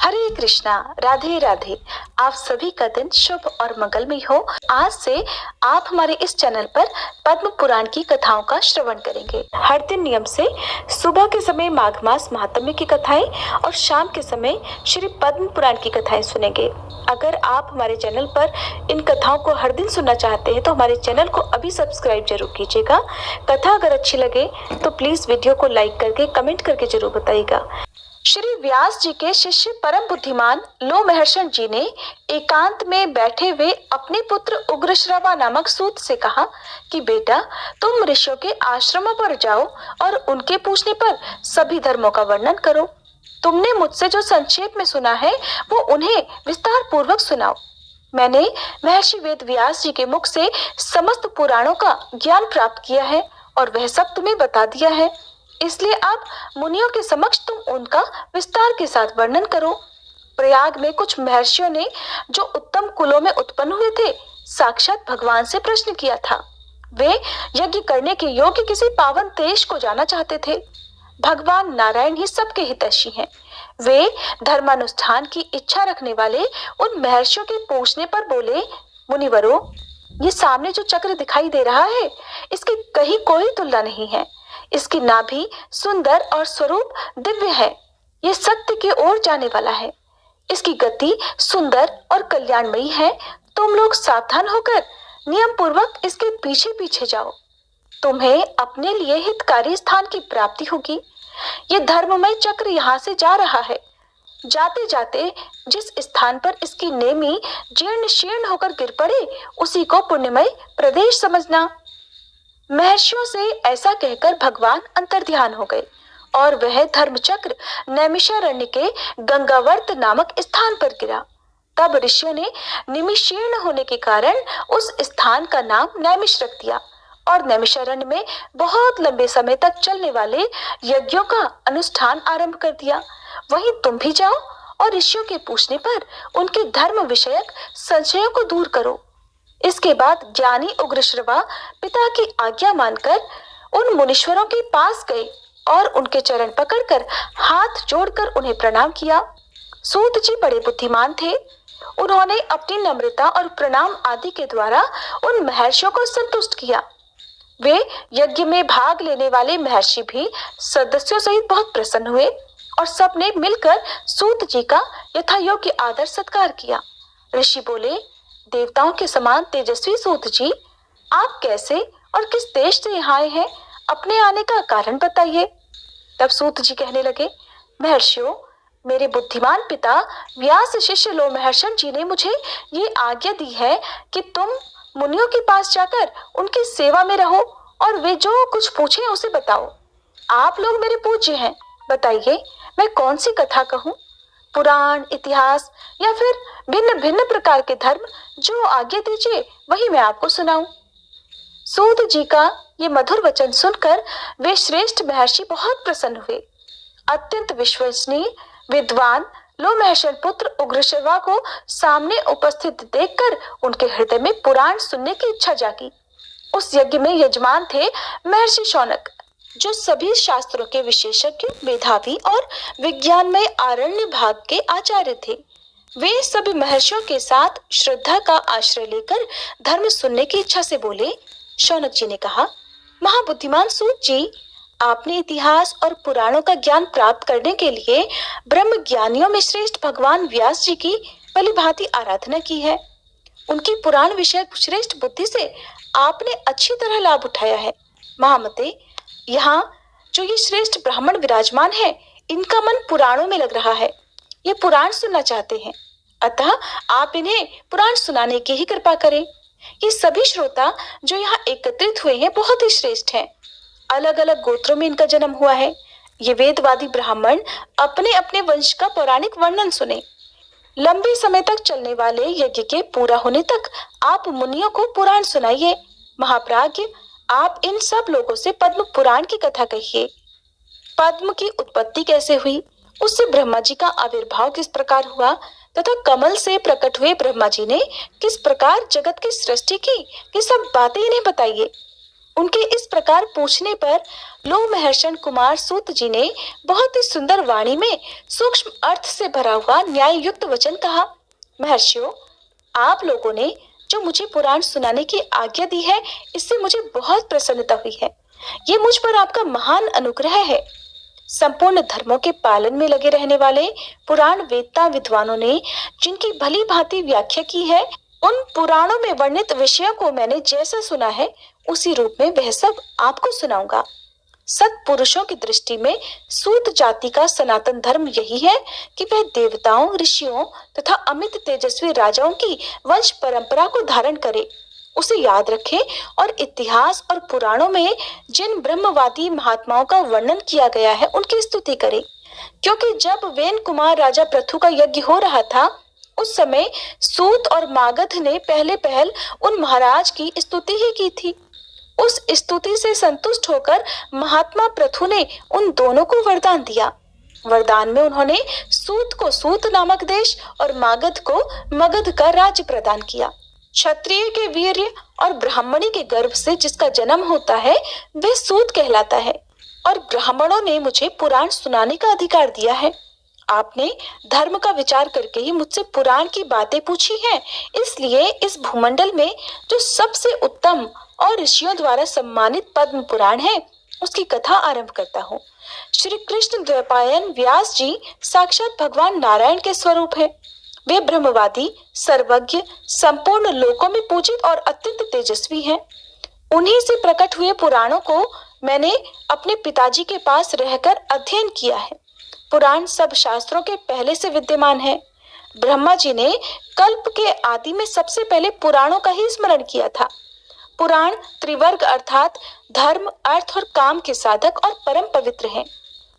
हरे कृष्णा, राधे राधे। आप सभी का दिन शुभ और मंगलमय हो। आज से आप हमारे इस चैनल पर पद्म पुराण की कथाओं का श्रवण करेंगे। हर दिन नियम से सुबह के समय माघ मास महात्म्य की कथाएं और शाम के समय श्री पद्म पुराण की कथाएं सुनेंगे। अगर आप हमारे चैनल पर इन कथाओं को हर दिन सुनना चाहते हैं तो हमारे चैनल को अभी सब्सक्राइब जरूर कीजिएगा। कथा अगर अच्छी लगे तो प्लीज वीडियो को लाइक करके कमेंट करके जरूर बताइएगा। श्री व्यास जी के शिष्य परम बुद्धिमान लोमहर्षण जी ने एकांत में बैठे हुए अपने पुत्र उग्रश्रवा नामक सूत से कहा कि बेटा, तुम ऋषियों के आश्रमों पर जाओ और उनके पूछने पर सभी धर्मों का वर्णन करो। तुमने मुझसे जो संक्षेप में सुना है वो उन्हें विस्तार पूर्वक सुनाओ। मैंने महर्षि वेद व्यास जी के मुख से समस्त पुराणों का ज्ञान प्राप्त किया है और वह सब तुम्हें बता दिया है, इसलिए अब मुनियों के समक्ष तुम उनका विस्तार के साथ वर्णन करो। प्रयाग में कुछ महर्षियों ने जो उत्तम कुलों में उत्पन्न हुए थे, साक्षात भगवान से प्रश्न किया था। वे यज्ञ करने के योग्य किसी पावन देश को जाना चाहते थे। भगवान नारायण ही सबके हितैषी हैं। वे धर्मानुष्ठान की इच्छा रखने वाले उन महर्षियों के पूछने पर बोले, मुनिवरों, ये सामने जो चक्र दिखाई दे रहा है, इसकी कहीं कोई तुलना नहीं है। इसकी नाभि सुंदर और स्वरूप दिव्य है। ये सत्य की ओर जाने वाला है। इसकी गति सुंदर और कल्याणमयी है। तुम लोग सावधान होकर नियम पूर्वक इसके पीछे पीछे जाओ। तुम्हें अपने लिए हितकारी स्थान की प्राप्ति होगी। ये धर्ममय चक्र यहाँ से जा रहा है। जाते जाते जिस स्थान पर इसकी नेमी जीर्ण शीर्ण होकर गिर पड़े, उसी को पुण्यमय प्रदेश समझना। महर्षियों से ऐसा कहकर भगवान अंतर्ध्यान हो गए और वह धर्मचक्र नैमिषारण्य के गंगावर्त नामक स्थान पर गिरा। तब ऋषियों ने निमिषीर्ण होने के कारण उस स्थान का नाम नैमिष रख दिया और नैमिषारण्य में बहुत लंबे समय तक चलने वाले यज्ञों का अनुष्ठान आरंभ कर दिया। वहीं तुम भी जाओ और ऋषियों के पूछने पर उनके धर्म विषयक संशयों को दूर करो। इसके बाद ज्ञानी उग्रश्रवा पिता की आज्ञा मानकर उन मुनीश्वरों के पास गए और उनके चरण पकड़कर हाथ जोड़कर उन्हें प्रणाम किया। सूत जी बड़े बुद्धिमान थे। उन्होंने अपनी नम्रता और प्रणाम आदि के द्वारा उन महर्षियों को संतुष्ट किया। वे यज्ञ में भाग लेने वाले महर्षि भी सदस्यों सहित बहुत प्रसन्न हुए और सबने मिलकर सूत जी का यथायोग्य आदर सत्कार किया। ऋषि बोले, देवताओं के समान तेजस्वी सूत जी, आप कैसे और किस देश से यहाँ आए हैं? अपने आने का कारण बताइए। तब सूत जी कहने लगे, महर्षियों, मेरे बुद्धिमान पिता व्यास शिष्य लोमहर्षण जी ने मुझे ये आज्ञा दी है कि तुम मुनियों के पास जाकर उनकी सेवा में रहो और वे जो कुछ पूछे उसे बताओ। आप लोग मेरे पूज्य हैं, बताइए मैं कौन सी कथा कहूँ? पुराण, इतिहास या फिर भिन्न भिन्न प्रकार के धर्म? जो आज्ञा दीजिए वही मैं आपको सुनाऊं। सूत जी का ये मधुर वचन सुनकर वे श्रेष्ठ महर्षि बहुत प्रसन्न हुए। अत्यंत विश्वसनीय विद्वान लोमहर्षण पुत्र उग्रश्रवा को सामने उपस्थित देखकर उनके हृदय में पुराण सुनने की इच्छा जागी। उस यज्ञ में यजमान थे महर्षि शौनक, जो सभी शास्त्रों के विशेषज्ञ, मेधावी और विज्ञानमय आरण्य भाग के आचार्य थे। वे सभी महर्षियों के साथ श्रद्धा का आश्रय लेकर धर्म सुनने की इच्छा से बोले। शौनक जी ने कहा, महाबुद्धिमान सूत जी, आपने इतिहास और पुराणों का ज्ञान प्राप्त करने के लिए ब्रह्म ज्ञानियों में श्रेष्ठ भगवान व्यास जी की भलीभांति आराधना की है। उनकी पुराण विषयक श्रेष्ठ बुद्धि से आपने अच्छी तरह लाभ उठाया है। महामते, यहाँ जो ये श्रेष्ठ ब्राह्मण विराजमान है, इनका मन पुराणों में लग रहा है। ये पुराण सुनना चाहते हैं, अतः आप इन्हें पुराण सुनाने की ही कृपा करें। ये सभी श्रोता जो यहाँ एकत्रित हुए हैं बहुत ही श्रेष्ठ हैं। अलग अलग गोत्रों में इनका जन्म हुआ है। ये वेदवादी ब्राह्मण अपने अपने वंश का पौराणिक वर्णन सुने। लंबे समय तक चलने वाले यज्ञ के पूरा होने तक आप मुनियों को पुराण सुनाइए। महाप्राज्य, आप इन सब लोगों से पद्म पुराण की कथा कहिए। पद्म की उत्पत्ति कैसे हुई, उससे ब्रह्मा जी का आविर्भाव किस प्रकार हुआ तथा कमल से प्रकट हुए ब्रह्मा जी ने किस प्रकार जगत की सृष्टि की, ये सब बातें इन्हें बताइए। उनके इस प्रकार पूछने पर लोमहर्षण कुमार सूत जी ने बहुत ही सुंदर वाणी में सूक्ष्म अर्थ से भरा हुआ न्याय युक्त वचन कहा। महर्षियों, आप लोगों ने जो मुझे पुराण सुनाने की आज्ञा दी है, इससे मुझे बहुत प्रसन्नता हुई है। ये मुझ पर आपका महान अनुग्रह है। संपूर्ण धर्मों के पालन में लगे रहने वाले पुराण वेदता विद्वानों ने जिनकी भली भांति व्याख्या की है, उन पुराणों में वर्णित विषयों को मैंने जैसा सुना है उसी रूप में वह सब आपको सुनाऊंगा। सत्पुरुषों की दृष्टि में सूत जाति का सनातन धर्म यही है कि वह देवताओं, ऋषियों तथा अमित तेजस्वी राजाओं की वंश परंपरा को धारण करे, उसे याद रखे और इतिहास और पुराणों में जिन ब्रह्मवादी महात्माओं का वर्णन किया गया है उनकी स्तुति करे। क्योंकि जब वेन कुमार राजा पृथु का यज्ञ हो रहा था, उस समय सूत और मागध ने पहले पहल उन महाराज की स्तुति ही की थी। उस स्तुति से संतुष्ट होकर महात्मा पृथु ने उन दोनों को वरदान दिया। वरदान में उन्होंने सूत को सूत नामक देश और मागध को मगध का राज्य प्रदान किया। क्षत्रिय के वीर्य और ब्राह्मणी के गर्भ से जिसका जन्म होता है वह सूत कहलाता है, और ब्राह्मणों ने मुझे पुराण सुनाने का अधिकार दिया है। आपने धर्म का विचार करके ही मुझसे पुराण की बातें पूछी हैं, इसलिए इस भूमंडल में जो सबसे उत्तम और ऋषियों द्वारा सम्मानित पद्म पुराण है उसकी कथा आरंभ करता हूँ। श्री कृष्ण द्वैपायन व्यास जी साक्षात भगवान नारायण के स्वरूप है। वे ब्रह्मवादी, सर्वज्ञ, संपूर्ण लोकों में पूजित और अत्यंत तेजस्वी हैं। उन्हीं से प्रकट हुए पुराणों को मैंने अपने पिताजी के पास रहकर अध्ययन किया है। पुराण सब शास्त्रों के पहले से विद्यमान है। ब्रह्मा जी ने कल्प के आदि में सबसे पहले पुराणों का ही स्मरण किया था। पुराण त्रिवर्ग अर्थात धर्म, अर्थ और काम के साधक और परम पवित्र हैं।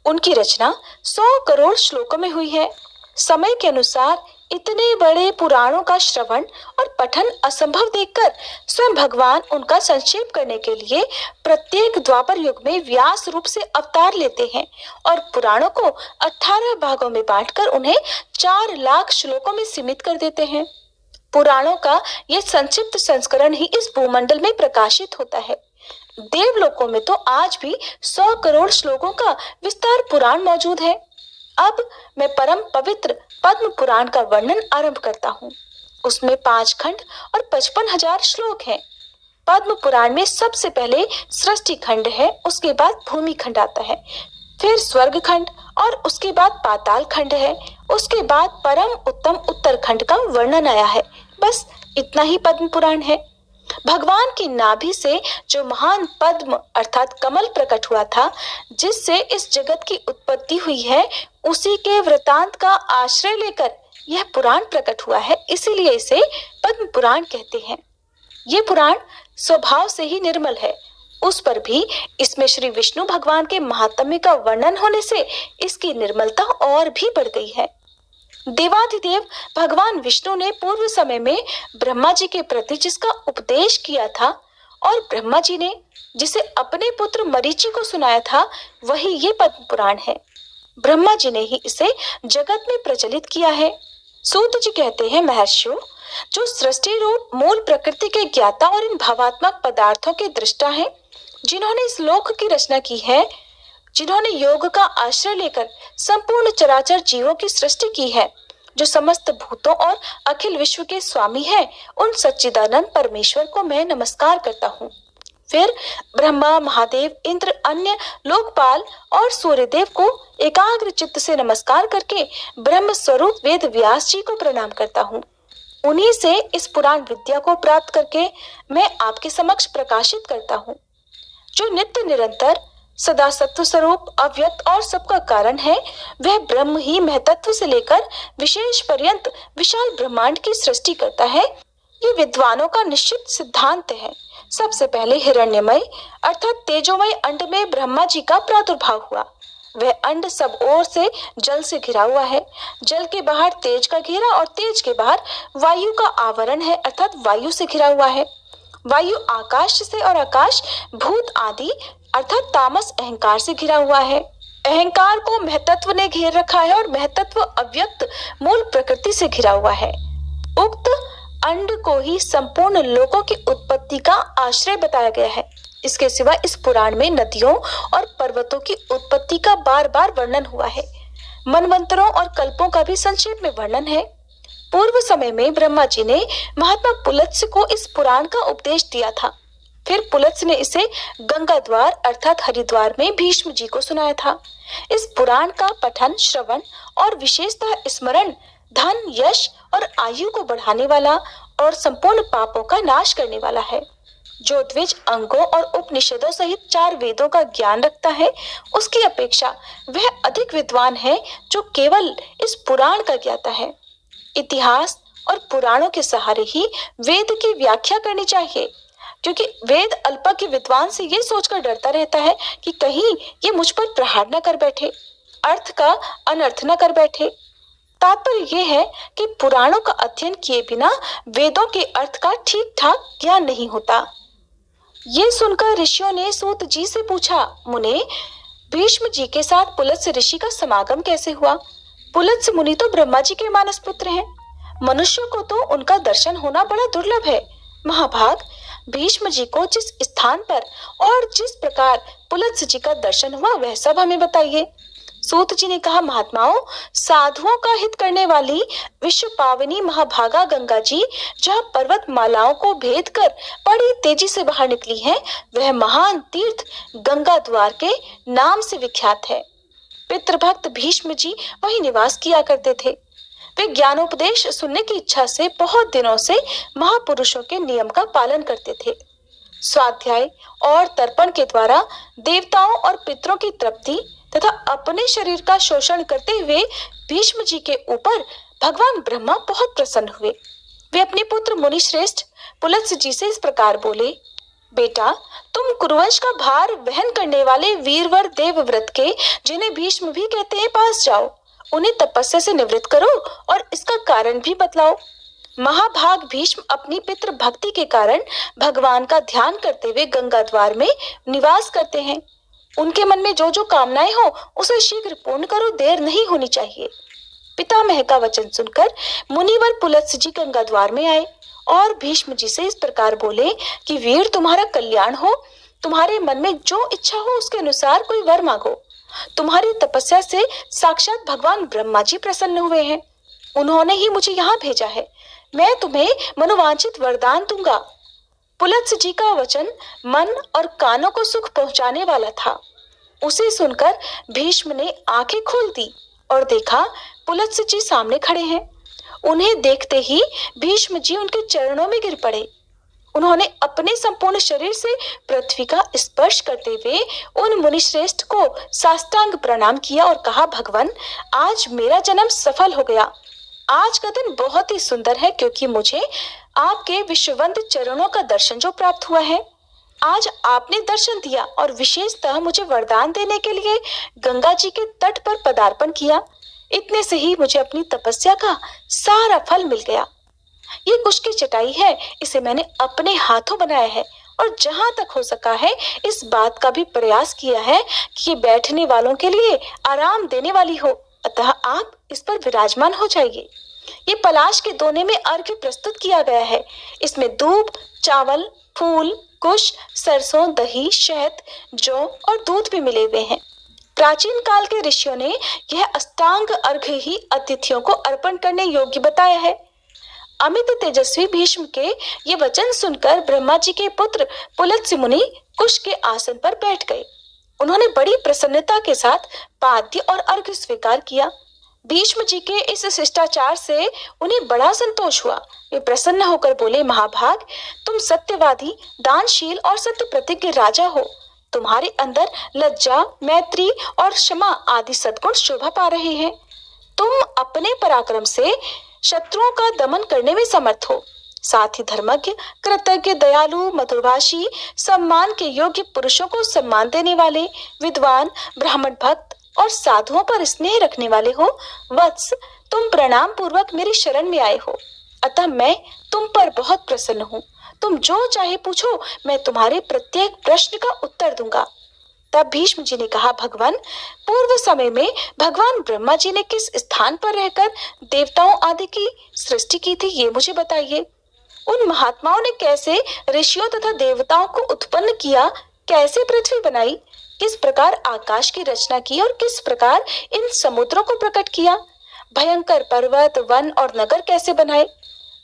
उनकी रचना 100 करोड़ श्लोकों में हुई है। समय के अनुसार इतने बड़े पुराणों का श्रवण और पठन असंभव देखकर स्वयं भगवान उनका संक्षेप करने के लिए प्रत्येक द्वापर युग में व्यास रूप से अवतार लेते हैं और पुराणों को 18 भागों में बांटकर उन्हें 4 लाख श्लोकों में सीमित कर देते हैं। पुराणों का यह संक्षिप्त संस्करण ही इस भूमंडल में प्रकाशित होता है। देवलोकों में तो आज भी 100 करोड़ श्लोकों का विस्तार पुराण मौजूद है। अब मैं परम पवित्र पद्म पुराण का वर्णन आरंभ करता हूँ। उसमें 5 खंड और 55,000 श्लोक हैं। पद्म पुराण में सबसे पहले सृष्टि खंड है, उसके बाद भूमि खंड आता है, फिर स्वर्ग खंड और उसके बाद पाताल खंड है, उसके बाद परम उत्तम उत्तर खंड का वर्णन आया है। बस इतना ही पद्म पुराण है। भगवान की नाभि से जो महान पद्म अर्थात कमल प्रकट हुआ था, जिससे इस जगत की उत्पत्ति हुई है, उसी के वृतांत का आश्रय लेकर यह पुराण प्रकट हुआ है, इसीलिए इसे पद्म पुराण कहते हैं। ये पुराण स्वभाव से ही निर्मल है, उस पर भी इसमें श्री विष्णु भगवान के महात्म्य का वर्णन होने से इसकी निर्मलता और भी बढ़ गई है। देवाधिदेव भगवान विष्णु ने पूर्व समय में ब्रह्मा जी के प्रति जिसका उपदेश किया था और ब्रह्मा जी ने जिसे अपने पुत्र मरीचि को सुनाया था, वही ये पद्म पुराण है। ब्रह्मा जी ने ही इसे जगत में प्रचलित किया है। सूत जी कहते हैं, महर्षियों, जो सृष्टि रूप मूल प्रकृति के ज्ञाता और इन भावात्मक पदार्थों के दृष्टा हैं, जिन्होंने इस लोक की रचना की है, जिन्होंने योग का आश्रय लेकर संपूर्ण चराचर जीवों की सृष्टि की है, जो समस्त भूतों और अखिल विश्व के स्वामी हैं, उन सच्चिदानंद परमेश्वर को मैं नमस्कार करता हूँ। फिर ब्रह्मा, महादेव, इंद्र, अन्य लोकपाल और सूर्यदेव को एकाग्र चित्त से नमस्कार करके ब्रह्म स्वरूप वेद व्यास जी को प्रणाम करता हूँ। उन्हीं से इस पुराण विद्या को प्राप्त करके मैं आपके समक्ष प्रकाशित करता हूँ। जो नित्य निरंतर सदा सत्व स्वरूप अव्यक्त और सबका कारण है, वह ब्रह्म ही महतत्व से लेकर विशेष पर्यंत विशाल ब्रह्मांड की सृष्टि करता है। ये विद्वानों का निश्चित सिद्धांत है। सबसे पहले हिरण्यमय अर्थात तेजोमय अंड में ब्रह्मा जी का प्रादुर्भाव हुआ। वह अंड सब ओर से जल से घिरा हुआ है। जल के बाहर तेज का घेरा और तेज के बाहर वायु का आवरण है अर्थात वायु से घिरा हुआ है। वायु आकाश से और आकाश भूत आदि अर्थात तामस अहंकार से घिरा हुआ है। अहंकार को महतत्व ने घेर रखा है और महतत्व अव्यक्त मूल प्रकृति से घिरा हुआ है। उक्त अंड को ही संपूर्ण लोकों की उत्पत्ति का आश्रय बताया गया है। इसके सिवा इस पुराण में नदियों और पर्वतों की उत्पत्ति का बार बार वर्णन हुआ है। मनवंतरों और कल्पों का भी संक्षेप में वर्णन है। पूर्व समय में ब्रह्मा जी ने महात्मा पुलत्स्य को इस पुराण का उपदेश दिया था। फिर पुलत्स्य ने इसे गंगा द्वार अर्थात हरिद्वार में भीष्म जी को सुनाया था। इस पुराण का पठन, श्रवण और विशेषतः स्मरण धन, यश और आयु को बढ़ाने वाला और संपूर्ण पापों का नाश करने वाला है। जो द्विज अंगों और उपनिषदों सहित 4 वेदों का ज्ञान रखता है, उसकी अपेक्षा वह अधिक विद्वान है जो केवल इस पुराण का ज्ञाता है। इतिहास और पुराणों के सहारे ही वेद की व्याख्या करनी चाहिए, क्योंकि वेद अल्पा के विद्वान से ये सोचकर डरता रहता है कि कहीं ये मुझ पर प्रहार न कर बैठे, अर्थ का अनर्थ न कर बैठे। तात्पर्य यह है कि पुराणों का अध्ययन किए बिना वेदों के अर्थ का ठीक ठाक ज्ञान नहीं होता। ये सुनकर ऋषियों ने सूत जी से पूछा, मुने, भीष्म जी के साथ पुलत्स्य ऋषि का समागम कैसे हुआ? पुलत्स्य मुनि तो ब्रह्मा जी के मानस पुत्र हैं। मनुष्यों को तो उनका दर्शन होना बड़ा दुर्लभ है। महाभाग, भीष्म जी को जिस स्थान पर और जिस प्रकार पुलत्स्य जी का दर्शन हुआ वह सब हमें बताइए। सूत जी ने कहा, महात्माओं, साधुओं का हित करने वाली विश्व पावनी महाभागा गंगा जी जहाँ पर्वत मालाओं को भेद कर बड़ी तेजी से बाहर निकली है, वह महान तीर्थ गंगा द्वार के नाम से विख्यात है। पितृभक्त भीष्म जी वही निवास किया करते थे। वे ज्ञानोपदेश सुनने की इच्छा से बहुत दिनों से महापुरुषों के नियम का पालन करते थे। स्वाध्याय और तर्पण के द्वारा देवताओं और पितरों की तृप्ति तथा अपने शरीर का शोषण करते हुए भीष्म जी के ऊपर भगवान ब्रह्मा बहुत प्रसन्न हुए। वे अपने पुत्र मुनिश्रेष्ठ पुलत्स्य जी से इस प्रकार बोले, बेटा, तुम कुरुवंश का भार वहन करने वाले वीरवर देवव्रत के, जिन्हें भीष्म भी कहते हैं, पास जाओ। उन्हें तपस्या से निवृत्त करो और इसका कारण भी बतलाओ। महाभाग भीष्म अपनी पितृ भक्ति के कारण भगवान का ध्यान करते हुए गंगा द्वार में निवास करते हैं। उनके मन में जो जो कामनाएं हो उसे शीघ्र पूर्ण करो, देर नहीं होनी चाहिए। पितामह का वचन सुनकर मुनिवर पुलत्स्य जी गंगा द्वार में आए और भीष्म जी से इस प्रकार बोले कि वीर, तुम्हारा कल्याण हो। तुम्हारे मन में जो इच्छा हो उसके अनुसार कोई वर मांगो। तुम्हारी तपस्या से साक्षात भगवान ब्रह्मा जी प्रसन्न हुए हैं। उन्होंने ही मुझे यहाँ भेजा है। मैं तुम्हें मनोवांछित वरदान दूंगा। पुलत्स्य जी का वचन मन और कानों को सुख पहुंचाने वाला था। उसे सुनकर भीष्म ने आंखें खोल दी और देखा पुलत्स्य जी सामने खड़े हैं। उन्हें देखते ही भीष्म जी उनके चरणों में गिर पड़े। उन्होंने अपने संपूर्ण शरीर से पृथ्वी का स्पर्श करते हुए उन मुनिश्रेष्ठ को साष्टांग प्रणाम किया और कहा, भगवान, आज मेरा जन्म सफल हो गया। आज का दिन बहुत ही सुंदर है, क्योंकि मुझे आपके विश्ववंत चरणों का दर्शन जो प्राप्त हुआ है। आज आपने दर्शन दिया और विशेषतः मुझे वरदान देने के लिए गंगा जी के तट पर पदार्पण किया। इतने से ही मुझे अपनी तपस्या का सारा फल मिल गया। ये कुश की चटाई है, इसे मैंने अपने हाथों बनाया है और जहां तक हो सका है इस बात का भी प्रयास किया है कि ये बैठने वालों के लिए आराम देने वाली हो, अतः आप इस पर विराजमान हो जाइए। ये पलाश के दोने में अर्घ्य प्रस्तुत किया गया है। इसमें दूब, चावल, फूल, कुश, सरसों, दही, शहद, जौ और दूध भी मिले हुए हैं। प्राचीन काल के ऋषियों ने यह अष्टांग अर्घ्य ही अतिथियों को अर्पण करने योग्य बताया है। अमित तेजस्वी भीष्म के ये वचन सुनकर ब्रह्मा जी के पुत्र पुलत्स्य मुनि कुश के आसन पर बैठ गए। उन्होंने बड़ी प्रसन्नता के साथ पाद्य और अर्घ्य स्वीकार किया। भीष्म जी के इस शिष्टाचार से उन्हें बड़ा संतोष हुआ। वे प्रसन्न होकर बोले, महाभाग, तुम सत्यवादी, दानशील और सत्य प्रतिज्ञ राजा हो। तुम्हारे अंदर लज्जा, मैत्री और क्षमा आदि सद्गुण शोभा पा रहे हैं। तुम अपने पराक्रम से शत्रुओं का दमन करने में समर्थ हो। साथ ही धर्मज्ञ, कृतज्ञ, दयालु, मधुरभाषी, सम्मान के योग्य पुरुषों को सम्मान देने वाले, विद्वान, ब्राह्मण भक्त और साधुओं पर स्नेह रखने वाले हो। वत्स, तुम प्रणाम पूर्वक मेरी शरण में आए हो, अतः मैं तुम पर बहुत प्रसन्न हूँ। तुम जो चाहे पूछो, मैं तुम्हारे प्रत्येक प्रश्न का उत्तर दूंगा। तब भीष्म जी ने कहा, भगवान, पूर्व समय में भगवान ब्रह्मा जी ने किस स्थान पर रहकर देवताओं आदि की सृष्टि की थी, ये मुझे बताइए। उन महात्माओं ने कैसे ऋषियों तथा देवताओं को उत्पन्न किया, कैसे पृथ्वी बनाई, किस प्रकार आकाश की रचना की और किस प्रकार इन समुद्रों को प्रकट किया, भयंकर पर्वत, वन और नगर कैसे बनाए,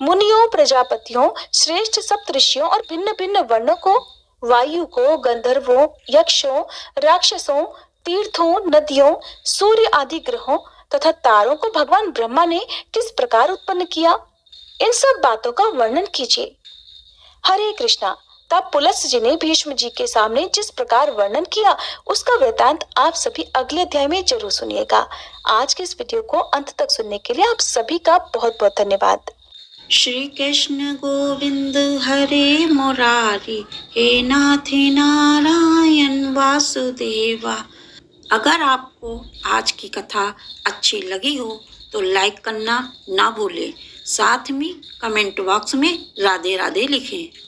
मुनियों, प्रजापतियों, श्रेष्ठ सप्तऋषियों और भिन्न भिन्न वर्णों को, वायु को, गंधर्वों, यक्षों, राक्षसों, तीर्थों, नदियों, सूर्य आदि ग्रहों तथा तारों को भगवान ब्रह्मा ने किस प्रकार उत्पन्न किया, इन सब बातों का वर्णन कीजिए। हरे कृष्णा। तब पुलस्त्य जी ने भीष्म जी के सामने जिस प्रकार वर्णन किया उसका वृतांत आप सभी अगले अध्याय में जरूर सुनिएगा। आज के इस वीडियो को अंत तक सुनने के लिए आप सभी का बहुत बहुत धन्यवाद। श्री कृष्ण गोविंद हरे मुरारी, हे नाथ नारायण वासुदेवा। अगर आपको आज की कथा अच्छी लगी हो तो लाइक करना ना भूलें। साथ में कमेंट बॉक्स में राधे राधे लिखें।